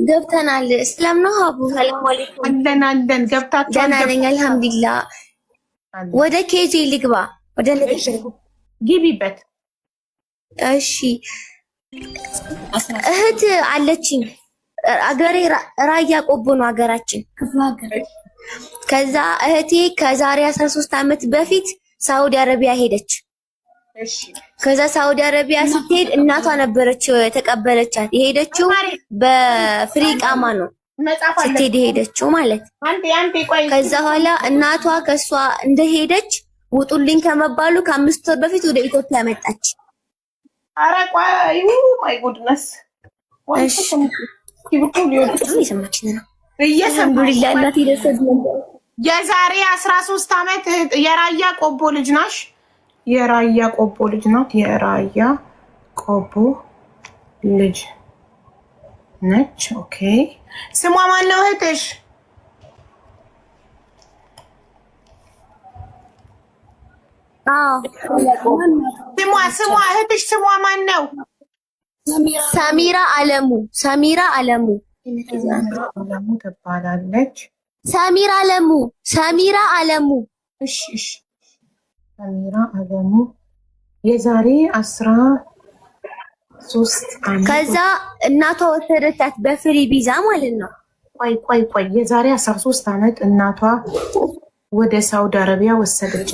ገብተናል። ሰላም ነው ሀቡ? ሰላም አለይኩም። አለን ገብታችኋል? ደህና ነኝ አልሐምዱሊላህ። ወደ ኬጂ ልግባ። ወደ ንግግር ግቢበት። እሺ እህት አለችኝ። አገሬ ራያ ቆቦ ነው ሀገራችን። ከዛ እህቴ ከዛሬ 13 ዓመት በፊት ሳውዲ አረቢያ ሄደች። ከዛ ሳውዲ አረቢያ ስትሄድ እናቷ ነበረች የተቀበለቻት። የሄደችው በፍሪ ቃማ ነው ስትሄድ የሄደችው ማለት። ከዛ በኋላ እናቷ ከሷ እንደሄደች ውጡልኝ ከመባሉ ከ5 ወር በፊት ወደ ኢትዮጵያ መጣች። አረ ቆይ ማይ ጉድነስ እሺ አልሐምዱሊላህ እናቴ ደሰት ነበር። የዛሬ 13 ዓመት የራያ ቆቦ ልጅ ናሽ? የራያ ቆቦ ልጅ ናት። የራያ ቆቦ ልጅ ነች። ኦኬ ስሟ ማን ነው እህትሽ? ስሟ እህትሽ ስሟ ማን ነው? ሰሚራ አለሙ። ሰሚራ አለሙ ትባላለች። ሰሚራ አለሙ። ሰሚራ አለሙ። እሺ ሰሚራ አለሙ የዛሬ 13 ዓመት። ከዛ እናቷ ወሰደቻት በፍሪ ቪዛ ማለት ነው። ቆይ የዛሬ 13 ዓመት እናቷ ወደ ሳውዲ አረቢያ ወሰደች።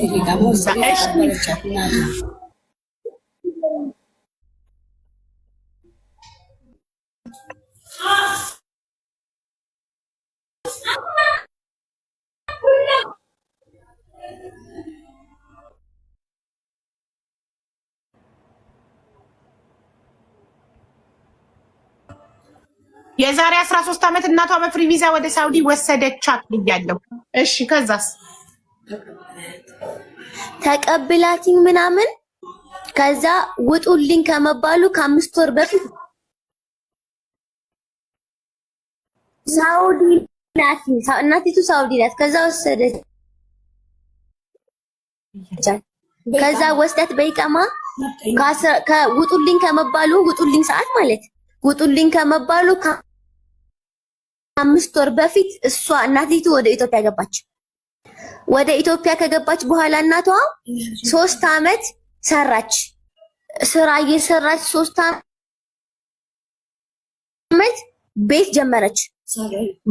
የዛሬ 13 ዓመት እናቷ በፍሪ ቪዛ ወደ ሳውዲ ወሰደቻት ብያለሁ። እሺ ከዛስ? ተቀብላትኝ ምናምን ከዛ ውጡልኝ ከመባሉ ከ5 ወር በፊት ሳውዲ ናት። እናቲቱ ሳውዲ ናት። ከዛ ወሰደች። ከዛ ወስደት በይቀማ ውጡልኝ ከመባሉ ውጡልኝ ሰዓት ማለት ውጡልኝ ከመባሉ ከ5 ወር በፊት እሷ እናቲቱ ወደ ኢትዮጵያ ገባች። ወደ ኢትዮጵያ ከገባች በኋላ እናቷ 3 ዓመት ሰራች። ስራ እየሰራች 3 ዓመት ቤት ጀመረች።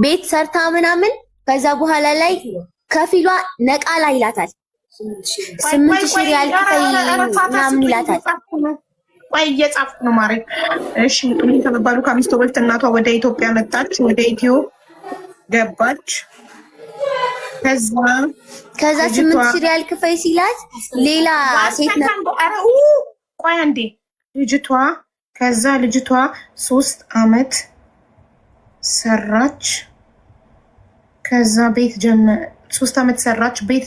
ቤት ሰርታ ምናምን ከዛ በኋላ ላይ ከፊሏ ነቃላ ይላታል። 8000 ሪያል ምናምን ይላታል። ቆይ እየጻፍኩ ነው ማሬ። እሺ ውጡልኝ ከመባሉ ከ5 ወር በፊት እናቷ ወደ ኢትዮጵያ መጣች። ወደ ኢትዮ ገባች። ከዛ 8000 ሪያል ክፈይ ሲላት ሌላ ሴት ነው። ቆይ አንዴ ልጅቷ 3 ዓመት ሰራች። ከዛ 3 ዓመት ሰራች። ቤት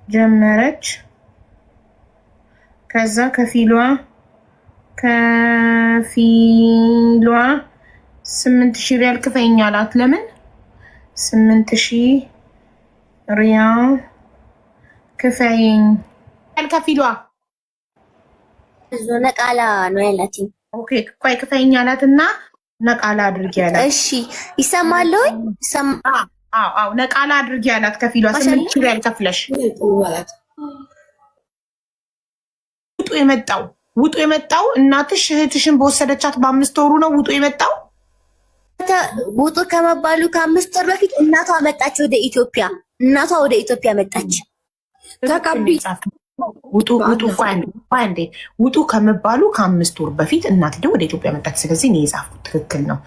ጀመረች። ከዛ ከፊሏ 8000 ሪያል ክፈይኝ አላት። ለምን 8000 ሪያል ክፈይኝ ከፊሏ ነቃላ ነው ያላት። ኦኬ ቆይ ክፈይኝ አላትና ነቃላ አድርጊ አላት። እሺ ይሰማል ወይ? አዎ ነቃላ አድርጊ አላት። ከፊሏ 8000 ሪያል ከፍለሽ ውጡ የመጣው እናትሽ እህትሽን በወሰደቻት በ5 ወሩ ነው ውጡ የመጣው። ውጡ ከመባሉ ከ5 ወር በፊት እናቷ መጣች ወደ ኢትዮጵያ። እናቷ ወደ ኢትዮጵያ መጣች። ውጡ ከመባሉ ከ5 ወር በፊት እናትየው ወደ ኢትዮጵያ መጣች። ስለዚህ እኔ የጻፍኩት ትክክል ነው።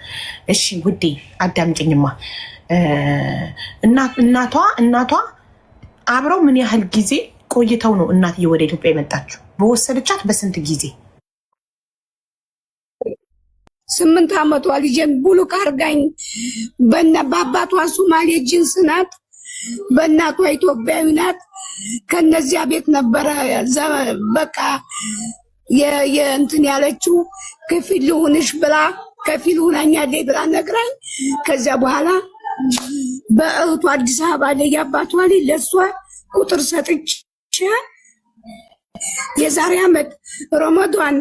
እሺ ውዴ አዳምጪኝማ። እናቷ አብረው ምን ያህል ጊዜ ቆይተው ነው እናትየው ወደ ኢትዮጵያ የመጣችው? በወሰደቻት በስንት ጊዜ? 8 ዓመቷ ልጄን ቡሉቅ አርጋኝ። በአባቷ ሶማሌ ጅንስ ናት፣ በእናቷ ኢትዮጵያዊ ናት። ከነዚያ ቤት ነበረ በቃ የእንትን ያለችው ከፊል ልሁንሽ ብላ ከፊል ሁናኛለች ብላ ነግራኝ። ከዚያ በኋላ በእህቷ አዲስ አበባ ላይ ያባቷ ላይ ለሷ ቁጥር ሰጥቼ የዛሬ ዓመት ረመዷን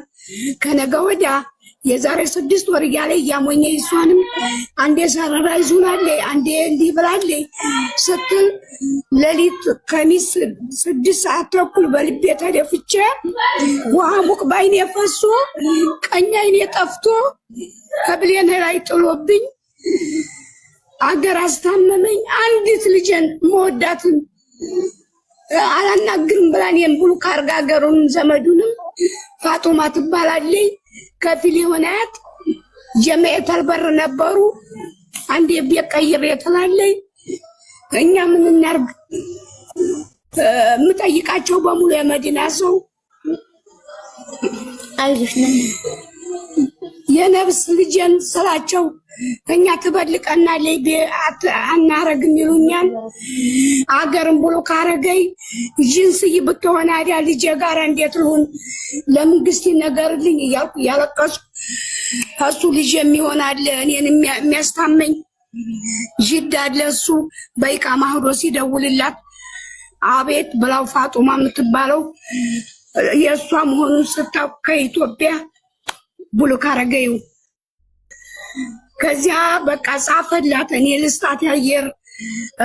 ከነገ ወዲያ የዛሬ 6 ወር እያለ እያሞኘ እሷንም አንዴ ሰራራይዝ ሆናለች አንዴ እንዲህ ብላለች ስትል ሌሊት ከሚስ 6 ሰዓት ተኩል በልቤ ተደፍቼ ውሃ ሙቅ ባይኔ ፈሶ ቀኝ አይኔ ጠፍቶ ከብሌን ላይ ጥሎብኝ አገር አስታመመኝ። አንዲት ልጅን መወዳትን አላናግርም ብላኔን ብሉ ካርጋ ሀገሩን ዘመዱንም ፋጡማ ትባላለች። ከፊል የሆናት ጀመዕት አልበር ነበሩ። አንዴ ቤት ቀይሬ ትላለች። እኛ ምን እናርግ? የምጠይቃቸው በሙሉ የመዲና ሰው አይዞሽ ነኝ የነብስ ልጅን ስላቸው እኛ ትበልቀና ለይቤ አናረግም ይሉኛል። አገርን ብሎ ካረገይ ጂንስ ይብትሆና ያ ልጅ ጋር እንዴት ልሁን ለመንግስት ይነገርልኝ እያልኩ ያለቀሱ እሱ ልጅ የሚሆን አለ እኔን የሚያስታመኝ ጅዳ ለሱ በይቃ ማህዶ ሲደውልላት አቤት ብላው ፋጡማ የምትባለው የእሷ መሆኑን ስታውቅ ከኢትዮጵያ ብሎ ካረገዩ ከዚያ በቃ ጻፈላት። እኔ ልስጣት ያየር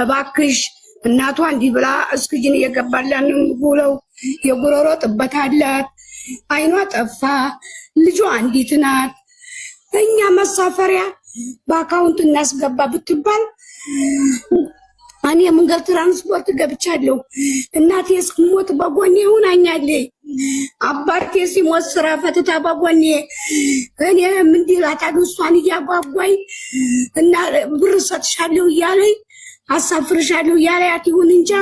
እባክሽ እናቷ እንዲህ ብላ እስክጅን እየገባላን ብለው የጉሮሮ ጥበት አላት። አይኗ ጠፋ። ልጇ አንዲት ናት። እኛ መሳፈሪያ በአካውንት እናስገባ ብትባል እኔ መንገድ ትራንስፖርት ገብቻለሁ። እናቴ እስክሞት በጎኔ ሆናኛለች። አባቴ ሲሞት ስራ ፈትታ በጎኔ እኔ ምን ዲላታል እሷን እያጓጓኝ እና ብር ሰጥሻለሁ እያለኝ አሳፍርሻለሁ እያለያት ይሁን እንጃ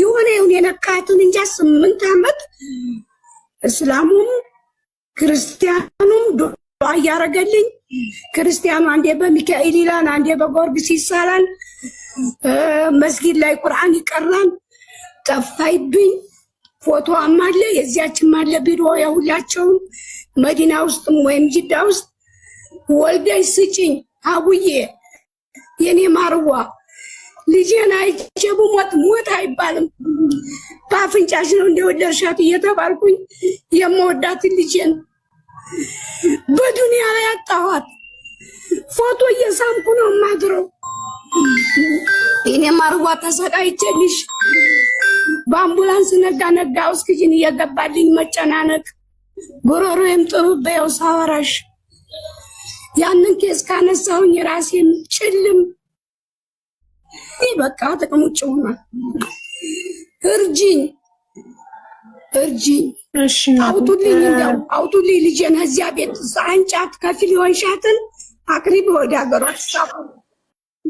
የሆነ የነካትን እንጃ 8 ዓመት እስላሙም ክርስቲያኑም ዱዓ እያረገልኝ ክርስቲያኑ አንዴ በሚካኤል ይላል አንዴ በጊዮርጊስ ይሳላል። መስጊድ ላይ ቁርአን ይቀራል። ጠፋይብኝ። ፎቶዋም አለ የዚያችም አለ ቪዲዮ የሁላቸውም መዲና ውስጥም ወይም ጅዳ ውስጥ ወልደሽ ስጪኝ አቡዬ የኔ ማርዋ ልጄን አይቼ ብሞት ሞት አይባልም በአፍንጫሽ ነው እንደወደድሻት እየተባልኩኝ የምወዳትን ልጄን በዱንያ ላይ አጣኋት። ፎቶ እየሳምኩ ነው ማድረው የኔ ማርዋ ተሰቃይቼልሽ በአምቡላንስ ነጋ ኦክሲጅን እየገባልኝ መጨናነቅ ጉሮሮዬም ጥሩ በየው ሳወራሽ ያንን ኬስ ካነሳሁኝ ራሴን ጭልም በቃ ጥቅም ውጭ ሆኗል። እርጂኝ እሺ አውጡልኝ እንደው አውጡልኝ ልጄን እዚያ ቤት አንጫት ከፊል የሆንሻትን አቅሪብ ወደ ሀገሯ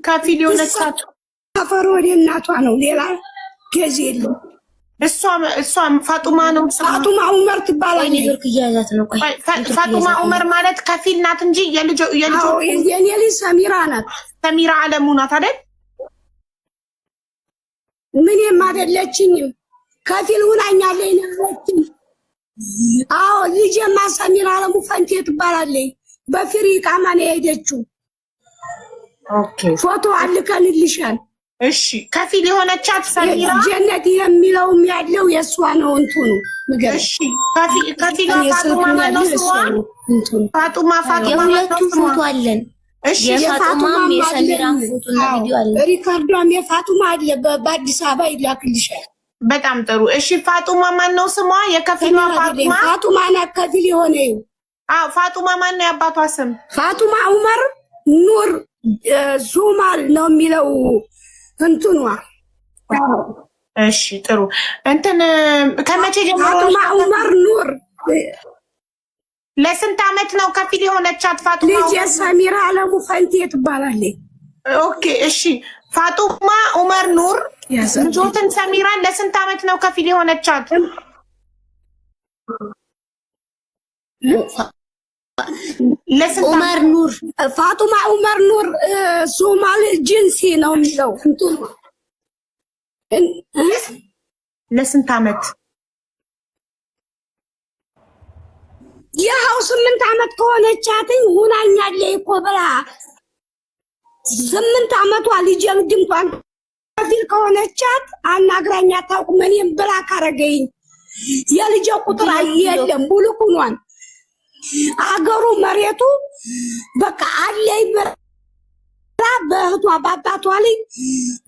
ከፊል የሆነቻት ሰፈር ወደ እናቷ ነው ሌላ ኬዝ የለም። እሷ ፋጡማ ነው። ፋጡማ ዑመር ትባላለች። ኔትወርክ እያያዛት ነው። ቆይ ፋጡማ ዑመር ማለት ከፊል ናት እንጂ የኔ ልጅ ሰሚራ ናት። ሰሚራ አለሙ ናት አይደል? ምንም አይደለችኝም። ከፊል ሁናኛለች ነውለችኝ። አዎ ልጄማ ሰሚራ አለሙ ፈንቴ ትባላለች። በፍሪ ቃማ ነው የሄደችው። ኦኬ ፎቶ አልከንልሻል። እሺ ከፊል የሆነቻት ሰሚራ ጀነት የሚለውም ያለው የሷ ነው እንትኑ ንገር። እሺ ከፊል ፋጡማ ነው ፋጡማ የሁለቱም ፎቶ አለን። እሺ የፋጡማም የሰሚራም ፎቶ እና ቪዲዮ አለ። ሪካርዷም የፋጡማ አለ በአዲስ አበባ ይላክልሻል። በጣም ጥሩ። እሺ ፋጡማ ማን ነው ስሟ? የከፊሏ ፋጡማ ናት። ከፊል የሆነው ፋጡማ ማን ነው የአባቷ ስም? ፋጡማ ዑመር ኑር ሱማል ነው የሚለው እንትኗ። እሺ ጥሩ። እንትን ከመቼ ጀምሮ ፋጡማ ዑመር ኑር ለስንት ዓመት ነው ከፊል የሆነቻት ፋጡማ? ልጅ ሰሚራ አለሙ ፈንቴ ትባላለች። ኦኬ እሺ ፋጡማ ዑመር ኑር ልጆትን ሰሚራን ለስንት ዓመት ነው ከፊል የሆነቻት? ዑመር ኑር ፋጡማ ዑመር ኑር ሶማሌ ጅንሲ ነው የሚለው እንትኑ ለስንት ዓመት? ይኸው 8 ዓመት ከሆነቻትኝ ሁናኛለች እኮ ብላ 8 ዓመቷ ልጅ እንኳን ከፊል ከሆነቻት አናግራኛ ታውቁም። እኔም ብላ ካረገኝ የልጅ ቁጥር የለም ብሉክ ሆኗል። አገሩ መሬቱ በቃ አለይ በእህቷ በአባቷ ላይ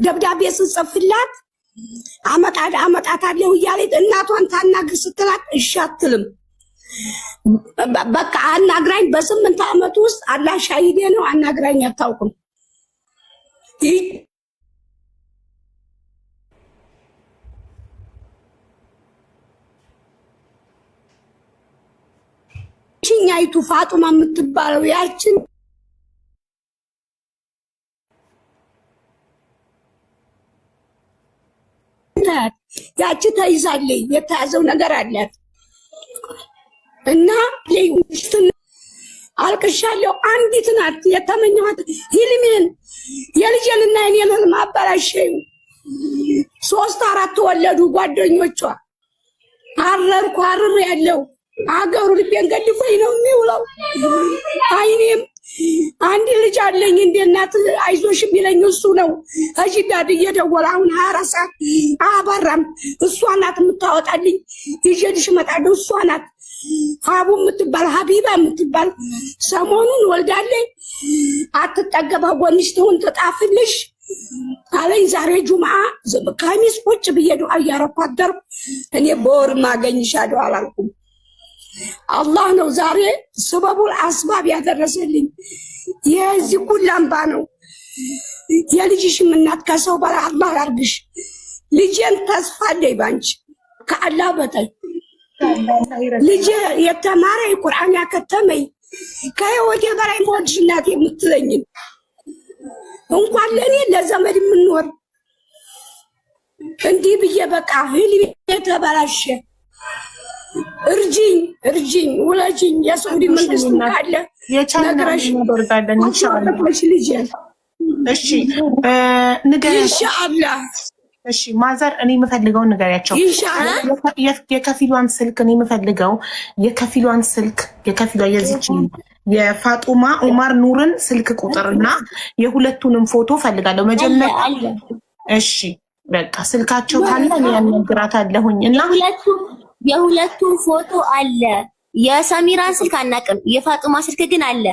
ደብዳቤ ስጽፍላት አመጣታለሁ እያለች እናቷን ታናግር ስትላት እሺ አትልም። በቃ አናግራኝ በ8 ዓመት ውስጥ አላህ ሻሂዴ ነው አናግራኝ አታውቅም። ይቺኛይቱ ፋጡማ የምትባለው ያችን ያቺ ተይዛለች። የተያዘው ነገር አላት እና ለይውስትን አልቅሻለሁ። አንዲት ናት የተመኘኋት ህልሜን የልጄንና የኔን ህልም አበላሸኝ። 3 4 ተወለዱ ጓደኞቿ። አረርኩ አርር ያለው አገሩ ልቤን ገድፎኝ ነው የሚውለው። አይኔም አንድ ልጅ አለኝ እንደ እናት አይዞሽ የሚለኝ እሱ ነው። እጅዳድ እየደወለ አሁን 24 ሰዓት አባራም እሷ ናት የምታወጣልኝ። ይዤልሽ እመጣለሁ እሷ ናት። ሀቡ የምትባል ሀቢባ የምትባል ሰሞኑን ወልዳለኝ። አትጠገባ ጎንሽ ትሁን ትጣፍልሽ አለኝ። ዛሬ ጁምዓ ከሚስ ቁጭ ብዬ ዱዓ እያረኩ አደርኩ። እኔ በወር ማገኝሻለሁ አላልኩም። አላህ ነው ዛሬ ሰበቡል አስባብ ያደረሰልኝ። የዚህ ሁሉ አምባ ነው። የልጅሽም እናት ከሰው በላይ አላህ ያርግሽ። ልጄን ተስፋ አለኝ ባንቺ ከአላህ በታይ ልጄ የተማረ ቁርአን ያከተመኝ ከህይወቴ በላይ ሞድሽ እናት የምትለኝን እንኳን ለኔ ለዘመድ የምንኖር እንዲህ ብዬ በቃ ህልሜ ተበላሸ። እርጅኝ ውለጅኝ የሳውዲ መንግስት ካለ ነግረሽ እናደርጋለን ኢንሻአላህ። ልጄ እሺ ንገሪያቸው ኢንሻአላህ። እሺ ማዘር እኔ የምፈልገውን ንገሪያቸው የከፊሏን ስልክ እኔ የምፈልገው የከፊሏን ስልክ የከፊሏ የዚች የፋጡማ ኡማር ኑርን ስልክ ቁጥርና የሁለቱንም ፎቶ ፈልጋለሁ መጀመሪያ። እሺ በቃ ስልካቸው ካለ እኔ ያናግራታለሁኝ እና የሁለቱም ፎቶ አለ። የሰሚራን ስልክ አናውቅም፣ የፋጡማ ስልክ ግን አለ።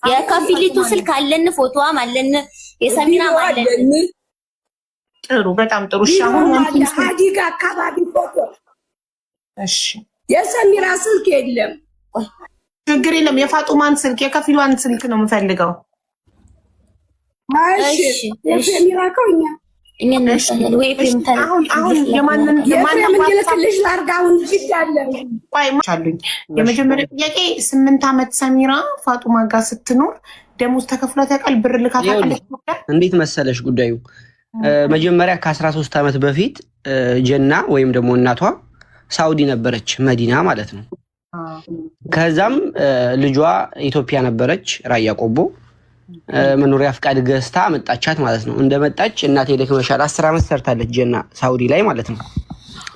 የከፊሊቱ ስልክ አለን፣ ፎቶዋም አለን፣ የሰሚራም አለን። ጥሩ በጣም ጥሩ። እሺ አሁን ሀዲጋ አካባቢ ፎቶ። እሺ የሰሚራ ስልክ የለም፣ ችግር የለም። የፋጡማን ስልክ የከፊሏን ስልክ ነው የምፈልገው። እሺ የሰሚራ ከኛ እንነሳለን ወይ ፕሪምታል አሁን የማንን ልክልሽ ላርጋውን ይችላል። አሉኝ። የመጀመሪያ ጥያቄ 8 ዓመት ሰሚራ ፋጡማ ጋር ስትኖር ደሞዝ ተከፍሏት ያውቃል? ብር ልካ ታውቃለች? እንዴት መሰለሽ ጉዳዩ መጀመሪያ ከ13 ዓመት በፊት ጀና ወይም ደግሞ እናቷ ሳውዲ ነበረች፣ መዲና ማለት ነው። ከዛም ልጇ ኢትዮጵያ ነበረች፣ ራያ ቆቦ መኖሪያ ፍቃድ ገዝታ መጣቻት ማለት ነው። እንደመጣች እናቴ ደክመሻል 10 ዓመት ሰርታለች ጀና ሳውዲ ላይ ማለት ነው።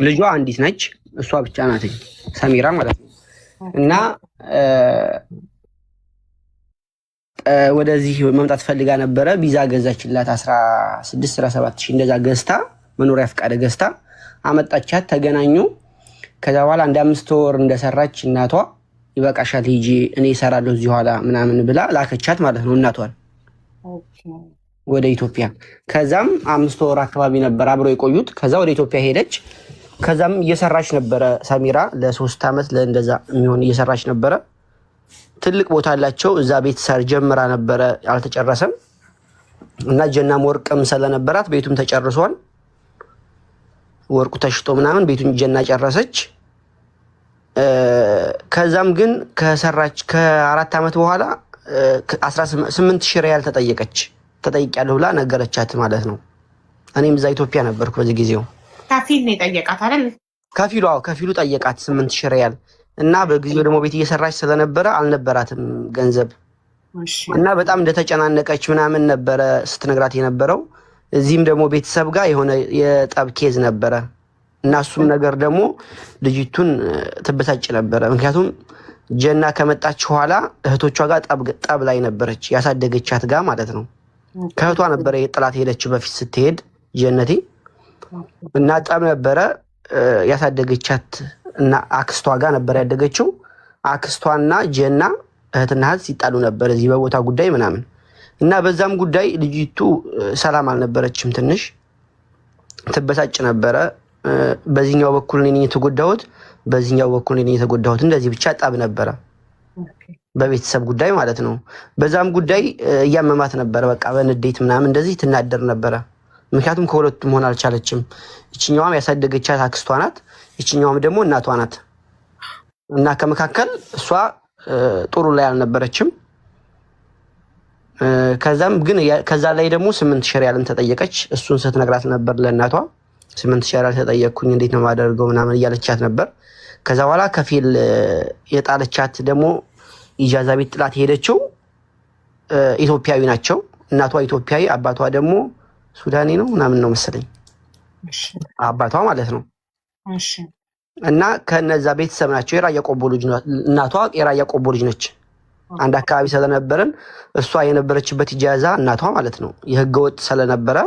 ልጇ አንዲት ነች፣ እሷ ብቻ ናት ሰሚራ ማለት ነው። እና ወደዚህ መምጣት ፈልጋ ነበረ። ቪዛ ገዛችላት 16 17 ሺህ እንደዛ ገዝታ መኖሪያ ፍቃድ ገዝታ አመጣቻት። ተገናኙ። ከዛ በኋላ አንድ 5 ወር እንደሰራች እናቷ ይበቃሻል ሂጂ እኔ እሰራለሁ እዚህ ኋላ ምናምን ብላ ላከቻት ማለት ነው እናቷን ወደ ኢትዮጵያ። ከዛም 5 ወር አካባቢ ነበር አብረው የቆዩት። ከዛ ወደ ኢትዮጵያ ሄደች። ከዛም እየሰራች ነበረ ሰሚራ ለ3 ዓመት ለእንደዛ የሚሆን እየሰራች ነበረ። ትልቅ ቦታ አላቸው እዛ ቤት ሰር ጀምራ ነበረ አልተጨረሰም። እና ጀናም ወርቅም ስለነበራት ቤቱም ተጨርሷል። ወርቁ ተሽጦ ምናምን ቤቱን ጀና ጨረሰች። ከዛም ግን ከሰራች ከ4 ዓመት በኋላ 18 ሺህ ሪያል ተጠይቂያለሁ ብላ ነገረቻት ማለት ነው። እኔም እዛ ኢትዮጵያ ነበርኩ በዚህ ጊዜው። ከፊል ነው የጠየቃት አይደል? ከፊሉ ጠየቃት 8 ሺህ ሪያል እና በጊዜው ደግሞ ቤት እየሰራች ስለነበረ አልነበራትም ገንዘብ እና በጣም እንደተጨናነቀች ምናምን ነበረ ስትነግራት የነበረው። እዚህም ደግሞ ቤተሰብ ጋር የሆነ የጠብ ኬዝ ነበረ እና እሱም ነገር ደግሞ ልጅቱን ትበሳጭ ነበረ። ምክንያቱም ጀና ከመጣች በኋላ እህቶቿ ጋር ጠብ ላይ ነበረች፣ ያሳደገቻት ጋር ማለት ነው። ከእህቷ ነበረ የጥላት ሄደችው በፊት ስትሄድ ጀነቴ እና ጠብ ነበረ። ያሳደገቻት እና አክስቷ ጋር ነበር ያደገችው። አክስቷና ጀና እህትና እህት ሲጣሉ ነበር እዚህ በቦታ ጉዳይ ምናምን እና በዛም ጉዳይ ልጅቱ ሰላም አልነበረችም። ትንሽ ትበሳጭ ነበረ። በዚህኛው በኩል እኔ የተጎዳሁት፣ በዚህኛው በኩል እኔ የተጎዳሁት፣ እንደዚህ ብቻ ጠብ ነበረ በቤተሰብ ጉዳይ ማለት ነው። በዛም ጉዳይ እያመማት ነበረ። በቃ በንዴት ምናምን እንደዚህ ትናደር ነበረ። ምክንያቱም ከሁለቱም ሆነ አልቻለችም። እቺኛዋም ያሳደገቻት አክስቷ ናት፣ እቺኛዋም ደግሞ እናቷ ናት። እና ከመካከል እሷ ጥሩ ላይ አልነበረችም። ከዛም ግን ከዛ ላይ ደግሞ 8,000 ሪያልን ተጠየቀች። እሱን ስትነግራት ነበር ለእናቷ 8,000 ሪያል ተጠየቅኩኝ እንዴት ነው ማደርገው ምናምን እያለቻት ነበር። ከዛ በኋላ ከፊል የጣለቻት ደግሞ ኢጃዛ ቤት ጥላት ሄደችው። ኢትዮጵያዊ ናቸው። እናቷ ኢትዮጵያዊ፣ አባቷ ደግሞ ሱዳኒ ነው ምናምን ነው መሰለኝ አባቷ ማለት ነው። እና ከነዛ ቤተሰብ ናቸው። የራያ ቆቦ ልጅ እናቷ የራያ ቆቦ ልጅ ነች። አንድ አካባቢ ስለነበረን እሷ የነበረችበት ኢጃዛ እናቷ ማለት ነው የህገወጥ ስለነበረ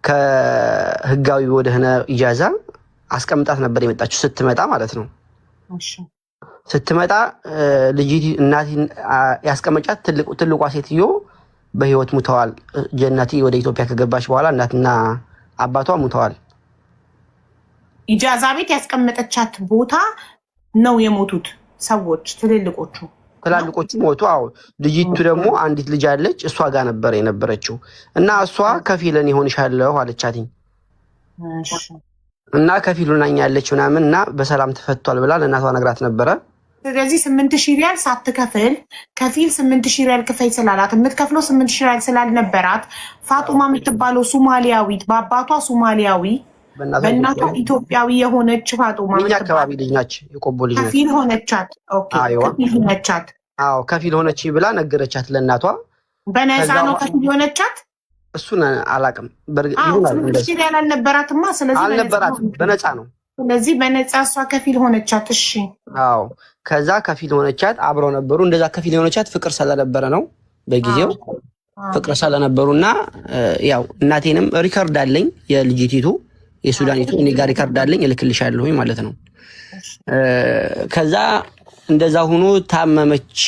ከህጋዊ ወደሆነ ኢጃዛ አስቀምጣት ነበር የመጣችው ስትመጣ ማለት ነው። ስትመጣ ልጅ እናት ያስቀመጫት ትልቋ ሴትዮ በህይወት ሙተዋል። ጀነቲ ወደ ኢትዮጵያ ከገባች በኋላ እናትና አባቷ ሙተዋል። ኢጃዛ ቤት ያስቀመጠቻት ቦታ ነው የሞቱት ሰዎች ትልልቆቹ ሞቱ። አዎ ልጅቱ ደግሞ አንዲት ልጅ አለች፣ እሷ ጋር ነበር የነበረችው እና እሷ ከፊልን ይሆንሻለሁ አለቻትኝ እና ከፊሉን አኛለች ምናምን እና በሰላም ተፈቷል ብላ ለእናቷ ነግራት ነበረ። ስለዚህ 8,000 ሪያል ሳትከፍል ከፊል 8,000 ሪያል ክፈይ ስላላት የምትከፍለው 8,000 ሪያል ስላልነበራት ፋጡማ የምትባለው ሶማሊያዊት በአባቷ ሶማሊያዊ በእናቷ ኢትዮጵያዊ የሆነች ፋጡማ እኛ አካባቢ ልጅ ናች፣ የቆቦ ልጅ ናት። ከፊል ሆነቻት። ኦኬ ከፊል ሆነቻት። አዎ ከፊል ሆነች ብላ ነገረቻት ለእናቷ። በነፃ ነው ከፊል ሆነቻት። እሱን አላውቅም። ይሆናል እንደዚህ ያልነበራትማ። ስለዚህ አልነበራትም፣ በነፃ ነው። ስለዚህ በነፃ እሷ ከፊል ሆነቻት። እሺ አዎ ከዛ ከፊል ሆነቻት፣ አብረው ነበሩ። እንደዛ ከፊል ሆነቻት ፍቅር ስለነበረ ነው በጊዜው ፍቅር ስለነበሩና ያው እናቴንም ሪከርድ አለኝ የልጅቲቱ የሱዳኒቱ እኔ ጋር ሪከርድ አለኝ እልክልሻለሁ ማለት ነው። ከዛ እንደዛ ሆኖ ታመመች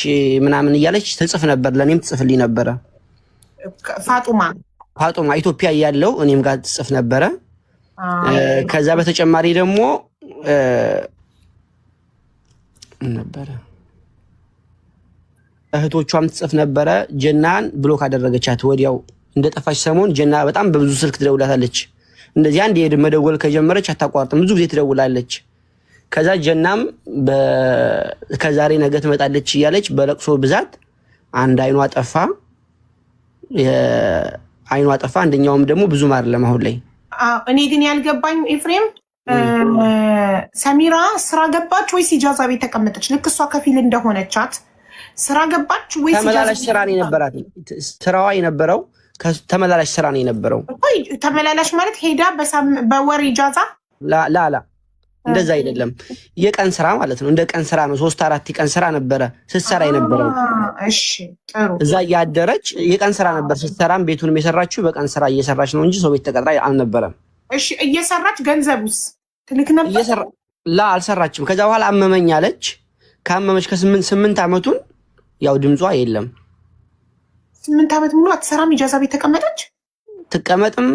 ምናምን እያለች ትጽፍ ነበር፣ ለኔም ትጽፍልኝ ነበረ። ፋጡማ ኢትዮጵያ ያለው እኔም ጋር ትጽፍ ነበረ። ከዛ በተጨማሪ ደግሞ ነበረ እህቶቿም ትጽፍ ነበረ። ጀናን ብሎክ አደረገቻት ወዲያው እንደጠፋች ሰሞን። ጀና በጣም በብዙ ስልክ ትደውላታለች። እንደዚህ አንድ መደወል ከጀመረች አታቋርጥም፣ ብዙ ጊዜ ትደውላለች። ከዛ ጀናም ከዛሬ ነገ ትመጣለች እያለች በለቅሶ ብዛት አንድ አይኗ ጠፋ፣ አንደኛውም ደግሞ ብዙም አይደለም አሁን ላይ። እኔ ግን ያልገባኝ ኤፍሬም ሰሚራ ስራ ገባች ወይስ ኢጃዛ ቤት ተቀመጠች? ልክ እሷ ከፊል እንደሆነቻት ስራ ገባች ወይስ ተመላላሽ ስራ ነው የነበራት? ስራዋ የነበረው ተመላላሽ ስራ ነው የነበረው። ተመላላሽ ማለት ሄዳ በወር ኢጃዛ ላላ እንደዛ አይደለም፣ የቀን ስራ ማለት ነው። እንደ ቀን ስራ ነው። 3-4 የቀን ስራ ነበረ ስትሰራ የነበረው። እሺ ጥሩ። እዛ ያደረች የቀን ስራ ነበር ስትሰራም፣ ቤቱንም የሰራችው በቀን ስራ እየሰራች ነው እንጂ ሰው ቤት ተቀጥራ አልነበረም። እሺ እየሰራች ገንዘቡስ ትልክ ነበር? አልሰራችም። ከዛ በኋላ አመመኝ አለች። ካመመች ከ8 ዓመቱን ያው ድምጿ የለም። 8 ዓመት ሙሉ አትሰራም፣ ኢጃዛ ቤት ተቀመጠች። ትቀመጥም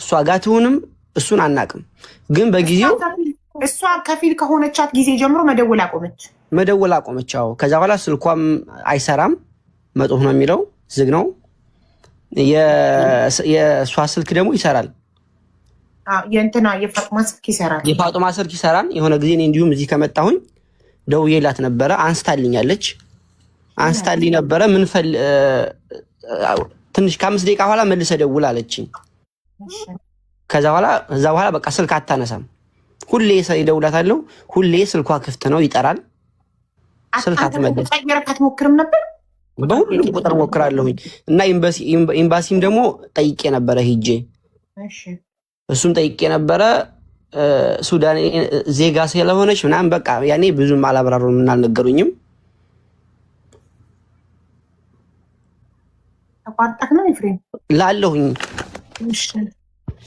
እሷ ጋር ትሁንም እሱን አናቅም። ግን በጊዜው እሷ ከፊል ከሆነቻት ጊዜ ጀምሮ መደወል አቆመች። አዎ ከዛ በኋላ ስልኳም አይሰራም፣ መጥፎ ነው የሚለው፣ ዝግ ነው። የእሷ ስልክ ደግሞ ይሰራል። የፋጡማ ስልክ ይሰራል። የሆነ ጊዜ እንዲሁም እዚህ ከመጣሁኝ ደውዬላት ነበረ፣ አንስታልኝ ነበረ። ምን ትንሽ ከ5 ደቂቃ በኋላ መልሰ ደውል አለችኝ። ከዛ በኋላ በቃ ስልክ አታነሳም። ሁሌ ይደውላታለሁ፣ ሁሌ ስልኳ ክፍት ነው፣ ይጠራል። ስልክ አትመለስ። አትሞክርም ነበር? በሁሉም ቁጥር ሞክራለሁኝ እና ኤምባሲም ደግሞ ጠይቄ ነበረ ሂጄ፣ እሱም ጠይቄ ነበረ። ሱዳን ዜጋ ስለሆነች ምናምን በቃ ያኔ ብዙም አላብራሩም እና አልነገሩኝም። ተቋርጠህ ነው ኤፍሬም? ላለሁኝ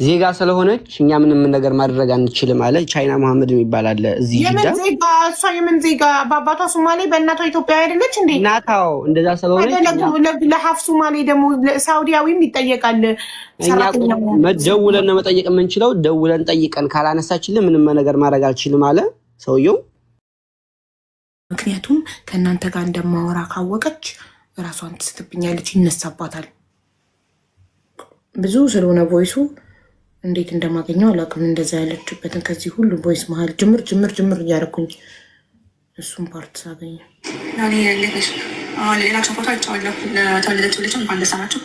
ዜጋ ስለሆነች እኛ ምንም ነገር ማድረግ አንችልም አለ። ቻይና መሐመድ የሚባል አለ እዚህ ጅዳ። የምን ዜጋ? እሷ የምን ዜጋ? በአባቷ ሶማሌ በእናቷ ኢትዮጵያ አይደለች እንዴ? እናታው እንደዛ ስለሆነች ለሀፍ ሶማሌ ደግሞ ሳውዲያዊም ይጠየቃል። ደውለን ነው መጠየቅ የምንችለው። ደውለን ጠይቀን ካላነሳችልን ምንም ነገር ማድረግ አልችልም አለ ሰውየው። ምክንያቱም ከእናንተ ጋር እንደማወራ ካወቀች ራሷን ትስትብኛለች፣ ይነሳባታል። ብዙ ስለሆነ ቮይሱ እንዴት እንደማገኘው አላውቅም። እንደዛ ያለችበትን ከዚህ ሁሉ ቮይስ መሀል ጅምር እያደረኩኝ እሱም ፓርት ሳገኘ ሌላቸው ፎቶ አይቼዋለሁ። ለተወለደችው ልጅ እንኳን ደስ አላችሁ።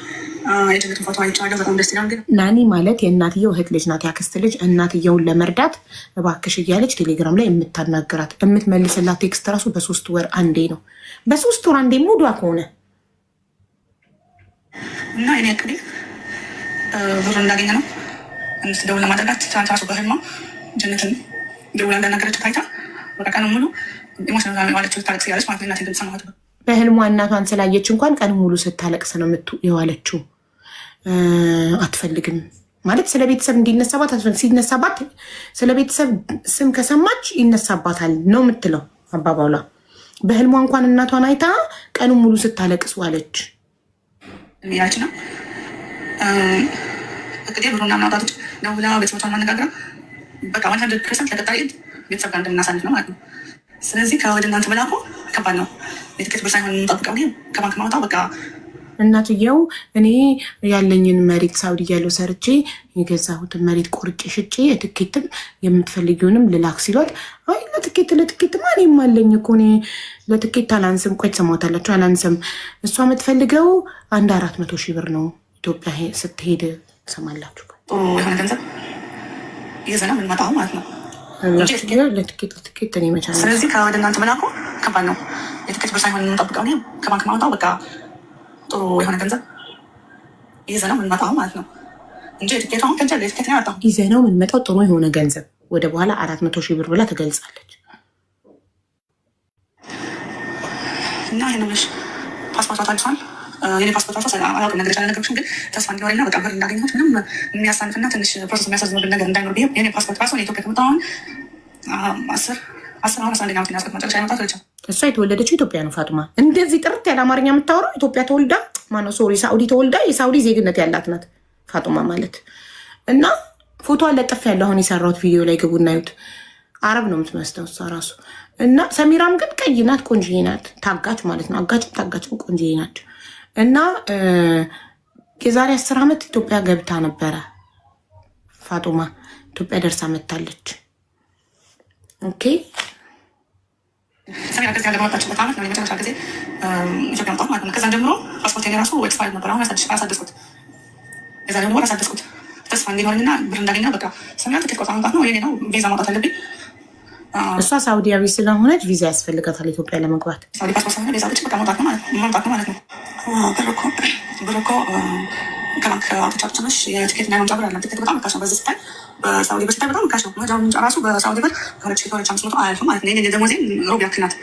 የጀነትን ፎቶ አይቼዋለሁ። በጣም ደስ ይላል። ግን ናኒ ማለት የእናትየው እህት ልጅ ናት፣ ያክስት ልጅ። እናትየውን ለመርዳት እባክሽ እያለች ቴሌግራም ላይ የምታናገራት የምትመልስላት ቴክስት ራሱ በ3 ወር አንዴ ነው። በ3 ወር አንዴ ሙዷ ከሆነ እና እኔ እቅዴ ብሩ እንዳገኘ ነው እንስ ደውል ለማድረጋት ትናንት ራሱ በህልማ ጀነትን ደውላ እንዳናገረችው ታይታ በቃ ቀኑ ሙሉ ኢሞሽናል ዋለችው ታለቅስ ያለች ማለት እናቴ እንደምትሰማት በህልሟ እናቷን ስላየች እንኳን ቀኑ ሙሉ ስታለቅስ ነው የዋለችው። አትፈልግም ማለት ስለ ቤተሰብ እንዲነሳባት አትፈልግም። ሲነሳባት ስለ ቤተሰብ ስም ከሰማች ይነሳባታል ነው የምትለው አባባሏ። በህልሟ እንኳን እናቷን አይታ ቀኑ ሙሉ ስታለቅስ ዋለች ያች ነው እቅዴ። ብሩና እናውጣቶች ደውላ ቤተሰቦቿን ማነጋግራ በቃ 100% ለቀጣይ ቤተሰብ ጋር እንደምናሳልፍ ነው ማለት ነው። ስለዚህ ከወደ እናንተ መላኩ ከባድ ነው። የትኬት ብር ሳይሆን የምንጠብቀው ከባንክ ማውጣው በቃ እናትየው እኔ ያለኝን መሬት ሳውዲ ያለው ሰርቼ የገዛሁትን መሬት ቆርጬ ሽጬ የትኬትም የምትፈልጊውንም ልላክ ሲሏት፣ አይ ለትኬት ማንም አለኝ እኮ እኔ ለትኬት አላንስም። ቆይ ትሰማታላችሁ፣ አላንስም። እሷ የምትፈልገው 400,000 ብር ነው። ኢትዮጵያ ስትሄድ ትሰማላችሁ። ጥሩ የሆነ ገንዘብ ይዘና ምንመጣው ማለት ነው። ለትኬት እኔ መቻለ። ስለዚህ ከወደ እናንተ መላኩ ከባድ ነው። የትኬት ብር ሳይሆን የምንጠብቀው ከባንክ ማውጣው በቃ ጥሩ የሆነ ገንዘብ ይዘነው የምንመጣው ማለት ነው እንጂ የትኬት አሁን ከንጀል የትኬት ነው ያወጣው። ይዘነው የምንመጣው ጥሩ የሆነ ገንዘብ ወደ በኋላ 400,000 ብር ብላ ትገልጻለች። እና ይህንምሽ ፓስፖርቷ ታድሷል። የኔ ፓስፖርት ራሱ አላውቅም ነገሮች አልነገርኩሽም፣ ግን ተስፋ እንዲኖረኝና በቃ ብር እንዳገኘሁት ምንም የሚያሳንፍና ትንሽ ፕሮሰስ የሚያሳዝን ነገር እንዳይኖር ብዬ የኔ ፓስፖርት ራሱ ኢትዮጵያ ከመጣሁ አሁን 11ኛ ዓመት ያስገጥ መጨረሻ መጣት ልቻ። እሷ የተወለደችው ኢትዮጵያ ነው። ፋጡማ እንደዚህ ጥርት ያለ አማርኛ የምታወራው ኢትዮጵያ ተወልዳ ማነው ሶሪ ሳኡዲ ተወልዳ የሳኡዲ ዜግነት ያላት ናት ፋጡማ ማለት። እና ፎቶ አለጥፍ ያለ አሁን የሰራሁት ቪዲዮ ላይ ግቡ እናዩት። አረብ ነው የምትመስለው እሷ ራሱ። እና ሰሚራም ግን ቀይ ናት፣ ቆንጅዬ ናት። ታጋች ማለት ነው። አጋጭም ታጋጭም ቆንጅዬ ናት። እና የዛሬ 10 ዓመት ኢትዮጵያ ገብታ ነበረ ፋጡማ። ኢትዮጵያ ደርሳ መታለች። ኦኬ ሰሚራ ከዚህ ያለ ማወጣችበት ዓመት ነው የመጨረሻ ጊዜ ኢትዮጵያ መጣሁ ማለት ነው። ከዛን ጀምሮ ፓስፖርት የራሱ ኤክስፓየርድ ነበር። አሁን አሳደስኩት፣ የዛሬ ወር አሳደስኩት ተስፋ እንዲኖረኝና ብር እንዳገኘ በቃ ሰሚራ ትኬት ቆርጣ መምጣት ነው የኔ ነው። ቪዛ ማውጣት አለብኝ። እሷ ሳውዲያዊ ስለሆነች ቪዛ ያስፈልጋታል ኢትዮጵያ ለመግባት። ሳውዲ ፓስፖርት ስለሆነ ቪዛ ብቻ በቃ መምጣት ነው ማለት ነው። ብር እኮ ከባንክ አውጥቻለሁ ነሽ የትኬት እና የመምጫ ብር አለ። ትኬት በጣም ርካሽ ነው። በዚህ ስታይ በሳውዲ ብር ስታይ በጣም ርካሽ ነው። መጃ ምንጫ ራሱ በሳውዲ ብር ከ2,500 አያልፍም ማለት ነው። የደሞዜን ሩብ ያክል ናት።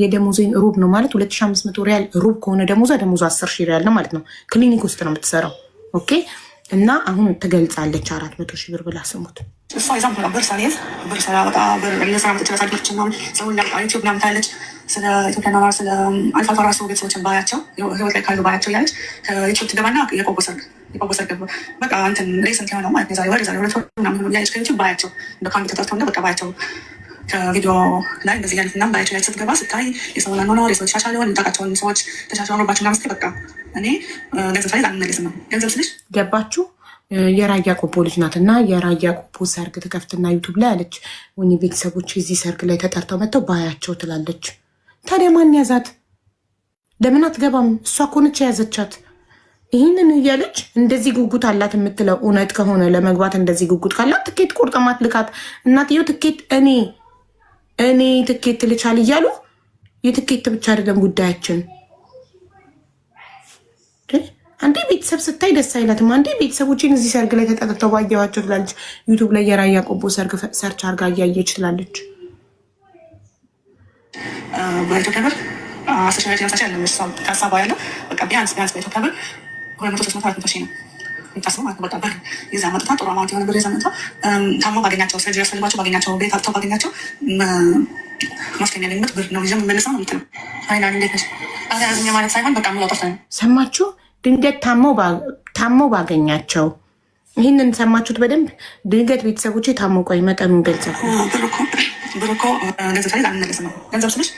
የደሞዜን ሩብ ነው ማለት 2,500 ሪያል ሩብ ከሆነ ደሞዟ 10,000 ሪያል ነው ማለት ነው። ክሊኒክ ውስጥ ነው የምትሰራው። ኦኬ። እና አሁን ትገልጻለች 400,000 ብር ብላ ስሙት። እሷ ይዛም ብር ሳልይዝ ብር ሰላወጣ ብር ለስራ ምትችላሳለች ና ሰውን ዩቲዩብ ምናምን ታያለች። ስለ ኢትዮጵያና ስለ አልፋ አልፋ ራሱ ቤተሰቦችን ባያቸው ህይወት ላይ ካሉ ባያቸው እያለች ከዩቲዩብ ትገባና የቆቦ ሰርግ በቃ እንትን ሬሰንት የሆነው ማለት የዛሬ ወር 2 ወር ምናምን እያለች ከዩቲዩብ ባያቸው እንደ ካንድ ተጠርተው በቃ ባያቸው ከቪዲዮ ላይ እንደዚህ ያሉት ና ባያቸው ላይ ስትገባ ስታይ የሰውን አኗኗር የሰዎች ተሻሽለዋል የምታውቃቸውን ሰዎች ተሻሽለውባቸው ና ምስል በቃ እኔ ገንዘብ ሳይዝ አንመለስም ነው ገንዘብ ስልሽ ገባችሁ። የራያ ቆቦ ልጅ ናት እና የራያ ቆቦ ሰርግ ትከፍትና ዩቱብ ላይ አለች ወኒ ቤተሰቦች የዚህ ሰርግ ላይ ተጠርተው መጥተው ባያቸው ትላለች። ታዲያ ማን ያዛት? ለምን አትገባም? እሷ ኮነች የያዘቻት። ይህንን እያለች እንደዚህ ጉጉት አላት የምትለው እውነት ከሆነ ለመግባት እንደዚህ ጉጉት ካላት ትኬት ቆርጠማት ልካት። እናትየው ትኬት እኔ ትኬት ልቻል እያሉ የትኬት ብቻ አይደለም ጉዳያችን። አንዴ ቤተሰብ ስታይ ደስ አይላትም። አንዴ ቤተሰቦችን እዚህ ሰርግ ላይ ተጠርተው ባየዋቸው ትላለች። ዩቱብ ላይ የራያ ቆቦ ሰርግ ሰርች አርጋ እያየች ትላለች። በኢትዮጵያ ብር 10,000 ያለ ከሀሳባ ያለው በቃ ቢያንስ በኢትዮጵያ ብር 200 300 400 ሺህ ነው። የምታስበው ማለት ነው። በቃ ብር ይዛ መጥታ ጥሩ አማውንት የሆነ ብር ይዛ መጥታ ታሞ ባገኛቸው ሰርጀሪ ያስፈልጓቸው ባገኛቸው ቤት አጥተው ባገኛቸው ማስከኛ ያገኝበት ብር ነው ይዘ መመለስ ነው የምትለው። አይና እንዴት ነሽ አዝኛ ማለት ሳይሆን በቃ ምለው ጠፍታ ነው። ሰማችሁ? ድንገት ታመው ባገኛቸው ይህንን ሰማችሁት በደንብ ድንገት ቤተሰቦች ታሞ ቆይ መጠኑን ገልጸው ብር እኮ ገንዘብ ሳይዝ አንመለስም ነው። ገንዘብ ስልሽ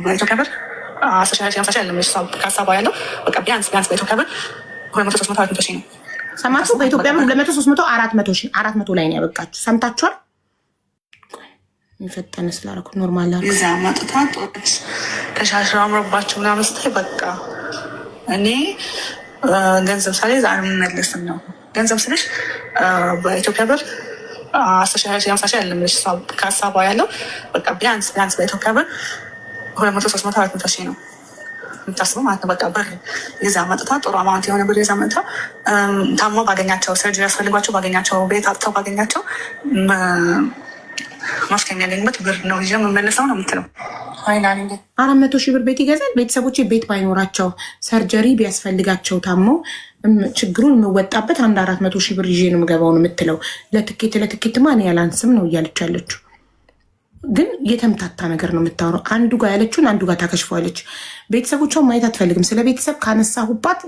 በኢትዮጵያ ብር 10,000 ያለምሽ ከሀሳቧ ያለው በቃ ቢያንስ በኢትዮጵያ ብር 200-300 ሺህ ነው። ሰማችሁ? በኢትዮጵያ ብር 200-300-400 ሺህ 400 ላይ ነው ያበቃችሁ። ሰምታችኋል? የፈጠነ ስላደረኩ ኖርማል ላ ይዛ መጥታ ጦች ተሻሽራ አምሮባቸው ምናምን ስታይ በቃ እኔ ገንዘብ ሳይዝ አንመለስም ነው። ገንዘብ ስልሽ በኢትዮጵያ ብር 10,000 ያለምሽ ከሀሳቧ ያለው በቃ ቢያንስ በኢትዮጵያ ብር 200-300-400 ሺህ ነው የምታስበው ማለት ነው። በቃ ብር ይዛ መጥታ ጥሩ አማውንት የሆነ ብር ይዛ መጥታ ታሞ ባገኛቸው ሰርጀሪ ያስፈልጓቸው ባገኛቸው ቤት አጥተው ባገኛቸው ማስከኛ ያገኝበት ብር ነው ይዤ የምመለሰው ነው የምትለው። 400 ሺህ ብር ቤት ይገዛል። ቤተሰቦች ቤት ባይኖራቸው ሰርጀሪ ቢያስፈልጋቸው ታሞ ችግሩን የምወጣበት 400 ሺህ ብር ይዤ ነው የምገባው ነው የምትለው። ለትኬት ማን ያላንስም ነው እያለች ያለችው። ግን የተምታታ ነገር ነው የምታወራው። አንዱ ጋር ያለችውን አንዱ ጋር ታከሽፈዋለች። ቤተሰቦቿን ማየት አትፈልግም። ስለ ቤተሰብ ካነሳሁባት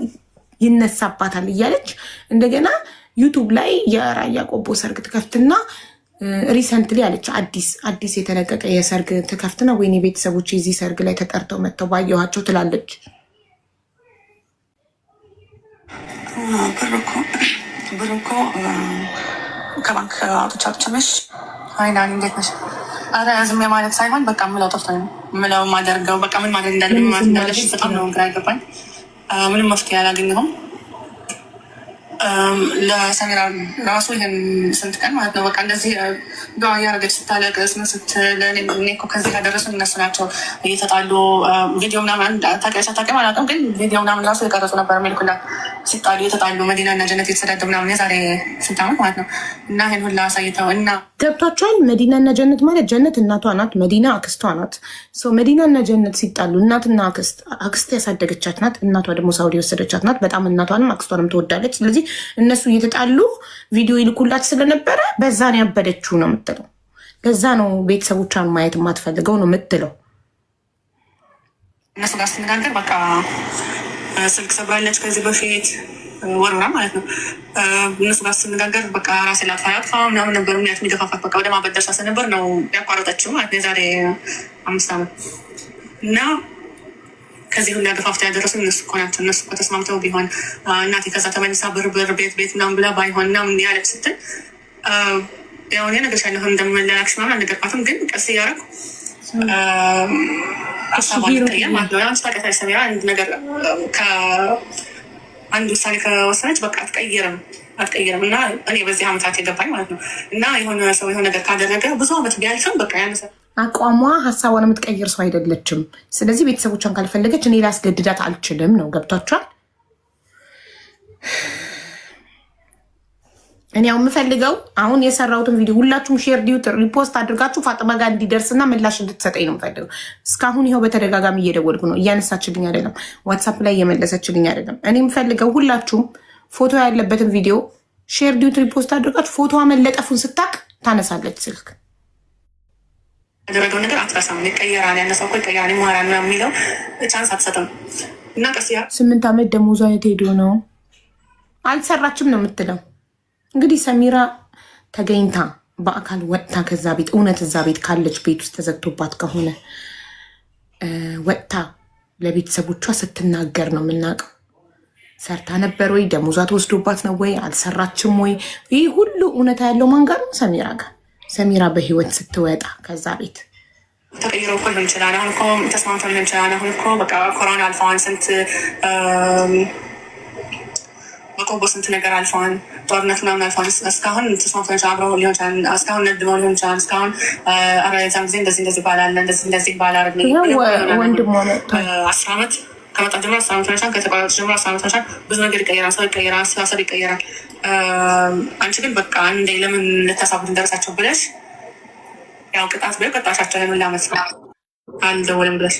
ይነሳባታል እያለች እንደገና ዩቱብ ላይ የራያ ቆቦ ሰርግ ትከፍትና ሪሰንትሊ አለች አዲስ የተለቀቀ የሰርግ ትከፍትና ወይኔ ቤተሰቦች የዚህ ሰርግ ላይ ተጠርተው መጥተው ባየኋቸው ትላለች። ብር እኮ ከባንክ አውጥቻለሽ። አይናን እንዴት ነሽ? አረ ዝም ማለት ሳይሆን በቃ ምለው ጠፍቶኝ ነው ምለው ማደርገው በቃ ምን ማድረግ እንዳለብኝ ማለት እንዳለሽ በጣም ነው ግራ ይገባኝ። ምንም መፍትሄ አላገኘሁም። ለሰሜራ ራሱ ይህን ስንት ቀን ማለት ነው በቃ እንደዚህ እያደረገች ስታለቅስ ምን ስትል እኔ እኮ ከዚህ ያደረሱኝ እነሱ ናቸው እየተጣሉ ቪዲዮ ምናምን ታውቂያለሽ አታውቂም አላውቅም፣ ግን ቪዲዮ ምናምን ራሱ የቀረጹ ነበር የሚልኩላት ሲጣሉ እየተጣሉ መዲና እና ጀነት የተሰዳደቡ ምናምን የዛሬ ስንት ዓመት ማለት ነው። እና ይህን ሁላ አሳይተው እና ገብቷቸዋል። መዲና እና ጀነት ማለት ጀነት እናቷ ናት፣ መዲና አክስቷ ናት። መዲና እና ጀነት ሲጣሉ እናትና አክስት ያሳደገቻት ናት፣ እናቷ ደግሞ ሳውዲ የወሰደቻት ናት። በጣም እናቷንም አክስቷንም ትወዳለች። ስለዚህ እነሱ እየተጣሉ ቪዲዮ ይልኩላት ስለነበረ በዛ ነው ያበደችው ነው የምትለው። ለዛ ነው ቤተሰቦቿን ማየት የማትፈልገው ነው የምትለው። እነሱ ጋር ስንነጋገር በቃ ስልክ ሰብራለች ከዚህ በፊት ወርውራ ማለት ነው። እነሱ ጋር ስንነጋገር በቃ ራሴ ላጥፋ ምናምን ነበር ምክንያት የሚገፋፋት በቃ ወደ ማበድ ደርሳ ነበር ነው ያቋረጠችው ማለት ነው የዛሬ 5 ዓመት እና ከዚህ ሁላ ገፋፍታ ያደረሱ እነሱ እኮ ናቸው። እነሱ እኮ ተስማምተው ቢሆን እናቴ ከዛ ተመልሳ ብር ቤት ምናምን ብላ ባይሆን ምናምን ያለች ስትል ያው እኔ እነግርሻለሁ እንደምንላክሽ ምናምን አልነገርኳትም፣ ግን ቀስ እያደረኩ ሀሳቧን ልትቀየር ማለት ነው። አንቺ ታውቂያለሽ ሰሜራ አንድ ነገር አንድ ውሳኔ ከወሰነች በቃ አትቀይርም እና እኔ በዚህ ዓመታት የገባኝ ማለት ነው። እና የሆነ ሰው የሆነ ነገር ካደረገ ብዙ ዓመት ቢያልፍም በቃ ያነሰ አቋሟ ሀሳቧን የምትቀይር ሰው አይደለችም። ስለዚህ ቤተሰቦቿን ካልፈለገች እኔ ላስገድዳት አልችልም ነው። ገብቷቸዋል። እኔ ያው የምፈልገው አሁን የሰራሁትን ቪዲዮ ሁላችሁም ሼር ዲዩት ሪፖስት አድርጋችሁ ፋጥማ ጋር እንዲደርስና ምላሽ እንድትሰጠኝ ነው የምፈልገው። እስካሁን ይኸው በተደጋጋሚ እየደወልኩ ነው፣ እያነሳችልኝ አይደለም፣ ዋትሳፕ ላይ እየመለሰችልኝ አይደለም። እኔ የምፈልገው ሁላችሁም ፎቶ ያለበትን ቪዲዮ ሼር ዲዩት ሪፖስት አድርጋችሁ ፎቶዋ መለጠፉን ስታቅ ታነሳለች ስልክ ያደረገው ነገር አትረሳም። ይቀየራል፣ ያነሳው እኮ ይቀየራል፣ ይማራል ነው የሚለው ቻንስ አትሰጥም። እና ቀስ 8 ዓመት ደሞዟ የት ሄዶ ነው? አልሰራችም ነው የምትለው። እንግዲህ ሰሚራ ተገኝታ በአካል ወጥታ ከዛ ቤት እውነት እዛ ቤት ካለች ቤት ውስጥ ተዘግቶባት ከሆነ ወጥታ ለቤተሰቦቿ ስትናገር ነው የምናውቀው። ሰርታ ነበር ወይ? ደሞዟ ተወስዶባት ነው ወይ? አልሰራችም ወይ? ይህ ሁሉ እውነታ ያለው ማን ጋር ነው? ሰሚራ ጋር። ሰሚራ በህይወት ስትወጣ ከዛ ቤት ተቀይሮ እኮ ሊሆን ይችላል። አሁን እኮ ተስማምተው ሊሆን ይችላል። አሁን እኮ በቃ ኮሮና አልፈዋል። ስንት በቆቦ ስንት ነገር አልፈዋል። ጦርነት ምናምን አልፈዋል። እስካሁን ተስማምተው አብረው ሊሆን ይችላል። እስካሁን ነድመው ሊሆን ይችላል። እስካሁን ዛን ጊዜ እንደዚህ ባላለ እንደዚህ ባላረግ ወንድሞ 10 ዓመት ከመጣ ጀምሮ 10 ዓመት ነሻል። ከተቋረጥ ጀምሮ 10 ዓመት ነሻል። ብዙ ነገር ይቀየራል። ሰው ይቀየራል። አስተሳሰብ ይቀየራል። አንቺ ግን በቃ እንደ ለምን ልታሳቡት እንደረሳቸው ብለሽ ያው ቅጣት ብለ ቀጣሻቸው ለምን ላመት አልደወልም ብለሽ